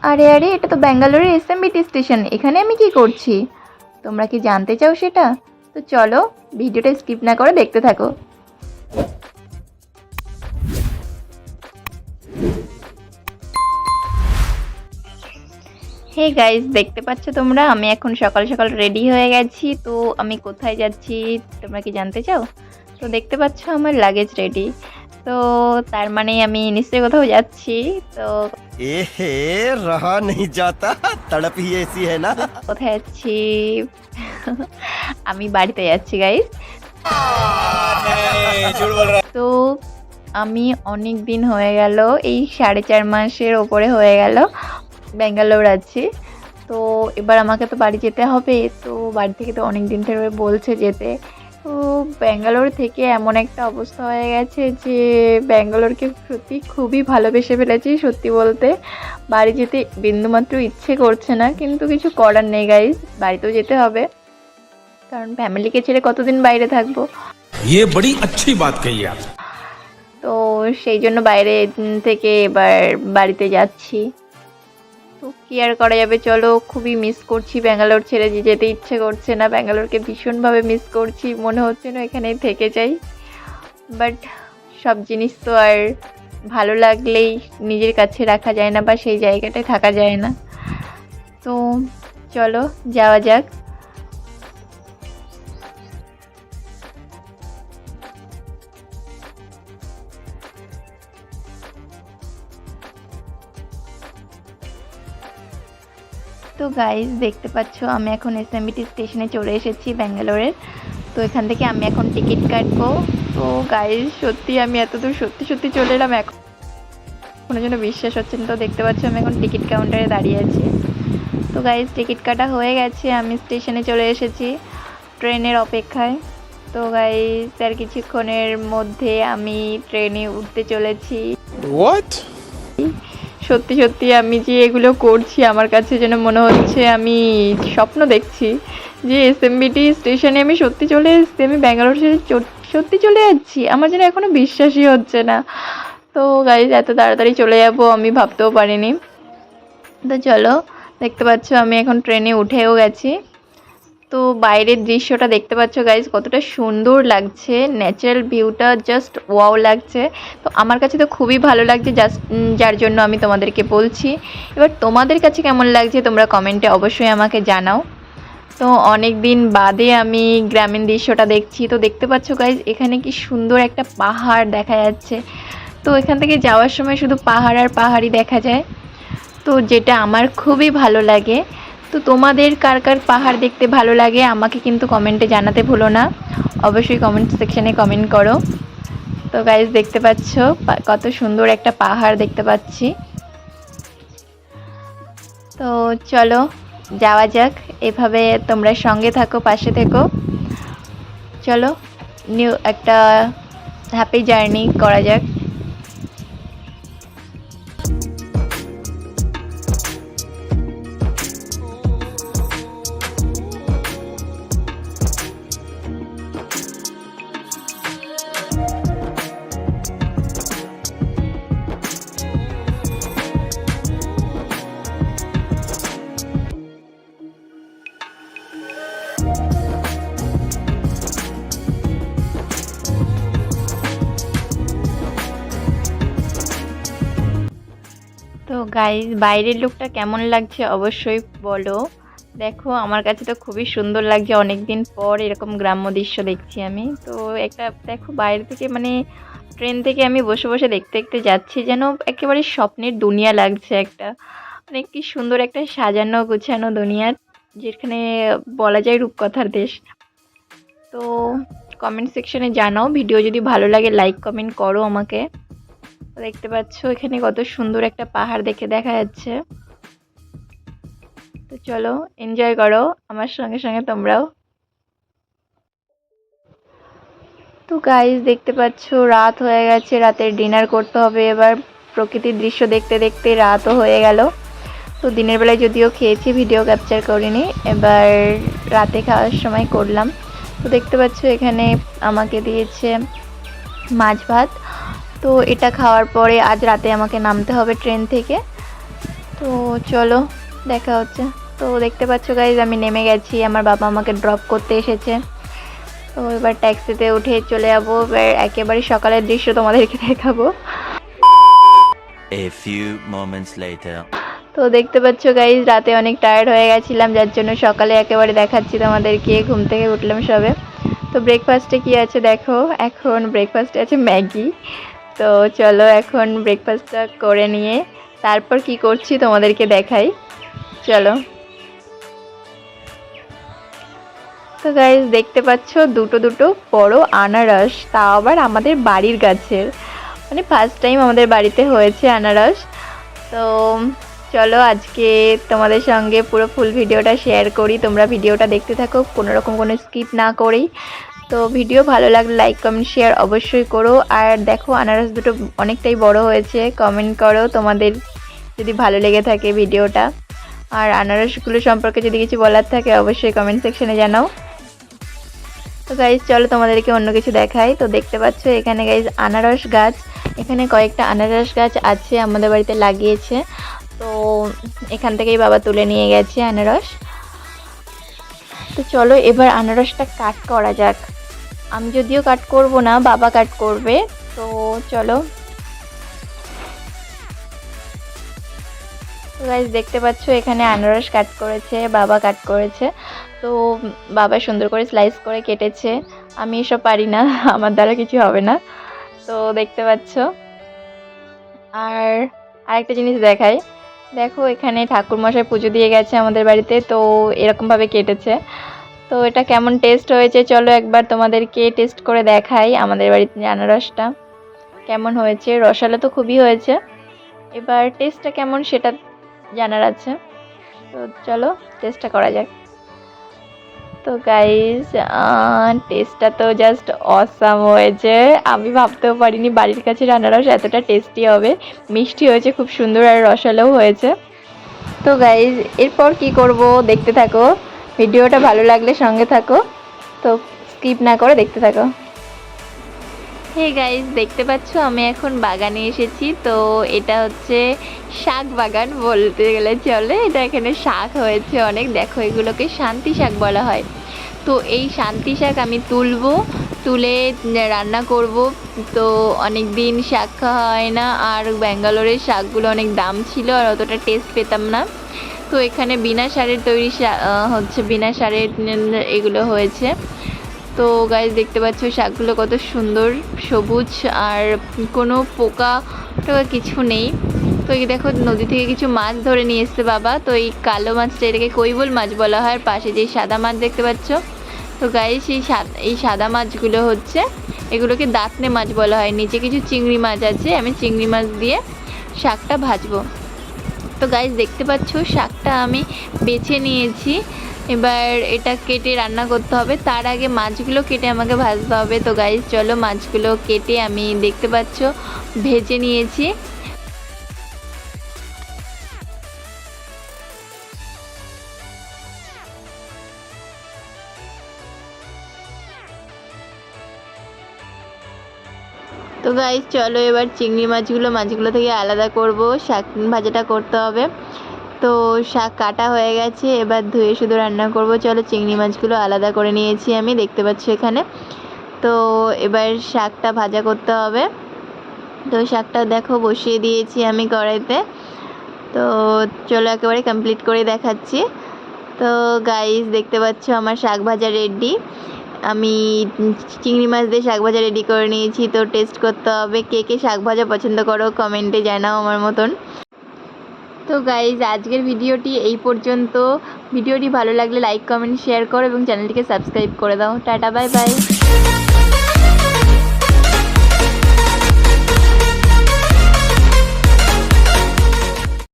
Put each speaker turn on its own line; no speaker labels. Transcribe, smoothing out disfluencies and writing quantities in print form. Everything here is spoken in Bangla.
আরে আরে, এটা তো ব্যাঙ্গালোরের এসএমবিটি স্টেশন। এখানে আমি কি করছি? তোমরা কি জানতে চাও সেটা? তো চলো, ভিডিওটা স্কিপ না করে দেখতে থাকো। হে গাইস, দেখতে পাচ্ছ তোমরা, আমি এখন সকাল সকাল রেডি হয়ে গেছি। তো আমি কোথায় যাচ্ছি তোমরা কি জানতে চাও? তো দেখতে পাচ্ছ আমার লাগেজ রেডি। তো তার মানে আমি নিশ্চয়ই কোথাও যাচ্ছি। তো
এহে रहा नहीं जाता तड़प ही ऐसी है ना।
কোথায় যাচ্ছি? আমি বাড়িতে যাচ্ছি গাইস। তো আমি অনেক দিন হয়ে গেল, এই 4.5 মাসের ওপরে হয়ে গেল ব্যাঙ্গালোর আছি। তো এবার আমাকে তো বাড়ি যেতে হবে। তো বাড়ি থেকে তো অনেক দিন ধরে বলছে যেতে। তো ব্যাঙ্গালোর থেকে এমন একটা অবস্থা হয়ে গেছে যে ব্যাঙ্গালোরকে সত্যি খুবই ভালোবেসে ফেলেছি। সত্যি বলতে বাড়ি যেতে বিন্দুমাত্র ইচ্ছে করছে না, কিন্তু কিছু করার নেই গাইজ, বাড়িতেও যেতে হবে, কারণ ফ্যামিলিকে ছেড়ে কতদিন বাইরে থাকবো।
ये बड़ी अच्छी बात कही आप।
তো সেই জন্য বাইরে থেকে এবার বাড়িতে যাচ্ছি। তো কি আর করা যাবে, চলো। খুবই মিস করছি ব্যাঙ্গালোর ছেড়ে, যেতে ইচ্ছে করছে না। ব্যাঙ্গালোরকে ভীষণভাবে মিস করছি, মনে হচ্ছে না এখানেই থেকে যাই। বাট সব জিনিস তো আর ভালো লাগলেই নিজের কাছে রাখা যায় না, বা সেই জায়গাটায় থাকা যায় না। তো চলো যাওয়া যাক। তো গাইজ দেখতে পাচ্ছ আমি এখন এসএমবিটি স্টেশনে চলে এসেছি ব্যাঙ্গালোরের। তো এখান থেকে আমি এখন টিকিট কাটবো। তো গাইজ সত্যি আমি এতদূর সত্যি সত্যি চলে এলাম, এখন কোনো যেন বিশ্বাস হচ্ছে না। তো দেখতে পাচ্ছ আমি এখন টিকিট কাউন্টারে দাঁড়িয়ে আছি। তো গাইজ টিকিট কাটা হয়ে গেছে, আমি স্টেশনে চলে এসেছি ট্রেনের অপেক্ষায়। তো গাইজ আর কিছুক্ষণের মধ্যে আমি ট্রেনে উঠতে চলেছি।
What?
সত্যি সত্যি আমি যে এগুলো করছি, আমার কাছে যেন মনে হচ্ছে আমি স্বপ্ন দেখছি, যে এসএমবিটি স্টেশনে আমি সত্যি চলে এসেছি, আমি ব্যাঙ্গালোর ছেড়ে সত্যি চলে যাচ্ছি। আমার যেন এখনও বিশ্বাসই হচ্ছে না। তো গাইজ এত তাড়াতাড়ি চলে যাব আমি ভাবতেও পারিনি। তো চলো, দেখতে পাচ্ছ আমি এখন ট্রেনে উঠেও গেছি। তো বাইরের দৃশ্যটা দেখতে পাচ্ছ গাইজ, কতটা সুন্দর লাগছে, ন্যাচারাল ভিউটা জাস্ট ওয়াও লাগছে। তো আমার কাছে তো খুবই ভালো লাগছে, যার জন্য আমি তোমাদেরকে বলছি। এবার তোমাদের কাছে কেমন লাগছে তোমরা কমেন্টে অবশ্যই আমাকে জানাও। তো অনেক দিন বাদে আমি গ্রামীণ দৃশ্যটা দেখছি। তো দেখতে পাচ্ছ গাইজ, এখানে কি সুন্দর একটা পাহাড় দেখা যাচ্ছে। তো এখান থেকে যাওয়ার সময় শুধু পাহাড় আর পাহাড়ই দেখা যায়, তো যেটা আমার খুবই ভালো লাগে। তো তোমাদের কার কার পাহাড় দেখতে ভালো লাগে আমাকে কিন্তু কমেন্টে জানাতে ভুলো না, অবশ্যই কমেন্ট সেকশানে কমেন্ট করো। তো গাইজ দেখতে পাচ্ছ কত সুন্দর একটা পাহাড় দেখতে পাচ্ছি। তো চলো যাওয়া যাক, এভাবে তোমরা সঙ্গে থাকো, পাশে থেকো। চলো নিউ একটা হ্যাপি জার্নি করা যাক। তো গাইজ বাইরের লুকটা কেমন লাগছে অবশ্যই বলো। দেখো আমার কাছে তো খুবই সুন্দর লাগছে, অনেক দিন পর এরকম গ্রাম্য দৃশ্য দেখছি আমি। তো একটা দেখো বাইরে থেকে মানে ট্রেন থেকে আমি বসে বসে দেখতে দেখতে যাচ্ছি, যেন একেবারে স্বপ্নের দুনিয়া লাগছে একটা। মানে কি সুন্দর একটা সাজানো গোছানো দুনিয়া, যেখানে বলা যায় রূপকথার দেশ। তো কমেন্ট সেকশনে জানাও, ভিডিও যদি ভালো লাগে লাইক কমেন্ট করো আমাকে। দেখতে পাচ্ছ এখানে কত সুন্দর একটা পাহাড় দেখা যাচ্ছে। তো চলো এনজয় করো আমার সঙ্গে সঙ্গে তোমরাও। তো গাইজ দেখতে পাচ্ছ রাত হয়ে গেছে, রাতের ডিনার করতে হবে এবার। প্রকৃতির দৃশ্য দেখতে দেখতে রাতও হয়ে গেল। তো দিনের বেলায় যদিও খেয়েছি, ভিডিও ক্যাপচার করিনি, এবার রাতে খাওয়ার সময় করলাম। তো দেখতে পাচ্ছ এখানে আমাকে দিয়েছে মাছ ভাত। তো এটা খাওয়ার পরে আজ রাতে আমাকে নামতে হবে ট্রেন থেকে। তো চলো দেখা হচ্ছে। তো দেখতে পাচ্ছ গাইজ আমি নেমে গেছি, আমার বাবা আমাকে ড্রপ করতে এসেছে। তো এবার ট্যাক্সিতে উঠে চলে যাবো, এবার একেবারে সকালের দৃশ্য তোমাদেরকে দেখাবো।
A few moments later.
তো দেখতে পাচ্ছ গাইজ রাতে অনেক টায়ার্ড হয়ে গেছিলাম, যার জন্য সকালে একেবারে দেখাচ্ছি তোমাদেরকে। ঘুম থেকে উঠলাম সবে। তো ব্রেকফাস্টে কি আছে দেখো, এখন ব্রেকফাস্টে আছে ম্যাগি। তো চলো এখন ব্রেকফাস্টটা করে নিয়ে তারপর কি করছি তোমাদেরকে দেখাই, চলো। তো গাইজ দেখতে পাচ্ছ দুটো দুটো বড় আনারস, তা আবার আমাদের বাড়ির গাছের, মানে ফার্স্ট টাইম আমাদের বাড়িতে হয়েছে আনারস। তো চলো আজকে তোমাদের সঙ্গে পুরো ফুল ভিডিওটা শেয়ার করি, তোমরা ভিডিওটা দেখতে থাকো কোনো রকম কোনো স্কিপ না করেই। তো ভিডিও ভালো লাগলে লাইক কমেন্ট শেয়ার অবশ্যই করো। আর দেখো আনারস দুটো অনেকটাই বড় হয়েছে, কমেন্ট করো তোমাদের যদি ভালো লেগে থাকে ভিডিওটা। আর আনারসগুলো সম্পর্কে যদি কিছু বলার থাকে অবশ্যই কমেন্ট সেকশনে জানাও। তো গাইজ চলো তোমাদেরকে অন্য কিছু দেখাই। তো দেখতে পাচ্ছ এখানে গাইজ আনারস গাছ, এখানে কয়েকটা আনারস গাছ আছে আমাদের বাড়িতে লাগিয়েছে। তো এখান থেকেই বাবা তুলে নিয়ে গেছে আনারস। তো চলো এবার আনারসটা কাট করা যাক। আমি যদিও কাট করব না, বাবা কাট করবে। তো চলো। তো গাইজ দেখতে পাচ্ছ এখানে আনারস কাট করেছে, বাবা কাট করেছে। তো বাবা সুন্দর করে স্লাইস করে কেটেছে, আমি এসব পারি না, আমার দ্বারা কিছু হবে না। তো দেখতে পাচ্ছ। আর আরেকটা জিনিস দেখাই, দেখো এখানে ঠাকুরমশাই পুজো দিয়ে গেছে আমাদের বাড়িতে, তো এরকমভাবে কেটেছে। তো এটা কেমন টেস্ট হয়েছে চলো একবার তোমাদেরকে টেস্ট করে দেখাই, আমাদের বাড়িতে আনারসটা কেমন হয়েছে। রসালো তো খুবই হয়েছে, এবার টেস্টটা কেমন সেটা জানার আছে। তো চলো টেস্টটা করা যাক। তো গাইজ টেস্টটা তো জাস্ট অসাম হয়েছে, আমি ভাবতেও পারিনি বাড়ির কাছে আনারস এতটা টেস্টি হবে। মিষ্টি হয়েছে খুব সুন্দর, আর রসালোও হয়েছে। তো গাইজ এরপর কি করব দেখতে থাকো, ভিডিওটা ভালো লাগলে সঙ্গে থাকো, তো স্কিপ না করে দেখতে থাকো। হে গাইজ দেখতে পাচ্ছ আমি এখন বাগানে এসেছি। তো এটা হচ্ছে শাক বাগান বলতে গেলে চলে, এটা এখানে শাক হয়েছে অনেক, দেখো এগুলোকে শান্তি শাক বলা হয়। তো এই শান্তি শাক আমি তুলে রান্না করব। তো অনেক দিন শাক খাওয়া হয় না, আর ব্যাঙ্গালোরের শাকগুলো অনেক দাম ছিল আর অতটা টেস্ট পেতাম না। তো এখানে বিনা সারের তৈরি হচ্ছে, বিনা সারের এগুলো হয়েছে। তো গাইজ দেখতে পাচ্ছ শাকগুলো কত সুন্দর সবুজ, আর কোনো পোকা টোকা কিছু নেই। তো এই দেখো নদী থেকে কিছু মাছ ধরে নিয়ে এসছে বাবা। তো এই কালো মাছটা এটাকে কৈবল মাছ বলা হয়, আর পাশে যে সাদা মাছ দেখতে পাচ্ছ। তো গাইজ এই সাদা মাছগুলো হচ্ছে, এগুলোকে দাঁতনে মাছ বলা হয়। নিচে কিছু চিংড়ি মাছ আছে, আমি চিংড়ি মাছ দিয়ে শাকটা ভাজবো। তো গাইজ দেখতে পাচ্ছ শাকটা আমি বেছে নিয়েছি, এবার এটা কেটে রান্না করতে হবে। তার আগে মাছগুলো কেটে আমাকে ভাজতে হবে। তো গাইজ চলো মাছগুলো কেটে আমি দেখতে পাচ্ছ ভেজে নিয়েছি। তো গাইজ চলো এবার চিংড়ি মাছগুলো থেকে আলাদা করব, শাক ভাজাটা করতে হবে। তো শাক কাটা হয়ে গেছে, এবার ধুয়ে শুধু রান্না করব। চলো চিংড়ি মাছগুলো আলাদা করে নিয়েছি আমি, দেখতে পাচ্ছ এখানে। তো এবার শাকটা ভাজা করতে হবে। তো শাকটা দেখো বসিয়ে দিয়েছি আমি কড়াইতে। তো চলো একেবারে কমপ্লিট করে দেখাচ্ছি। তো গাইস দেখতে পাচ্ছ আমার শাক ভাজা রেডি, আমি চিংড়ি মাছ দিয়ে শাক ভাজা রেডি করে নিয়েছি। তো টেস্ট করতে হবে, কে কে শাক ভাজা পছন্দ করো কমেন্টে জানাও আমার মতন। তো গাইজ আজকের ভিডিওটি এই পর্যন্ত, ভিডিওটি ভালো লাগলে লাইক কমেন্ট শেয়ার করো এবং চ্যানেলটিকে সাবস্ক্রাইব করে দাও। Tata bye bye.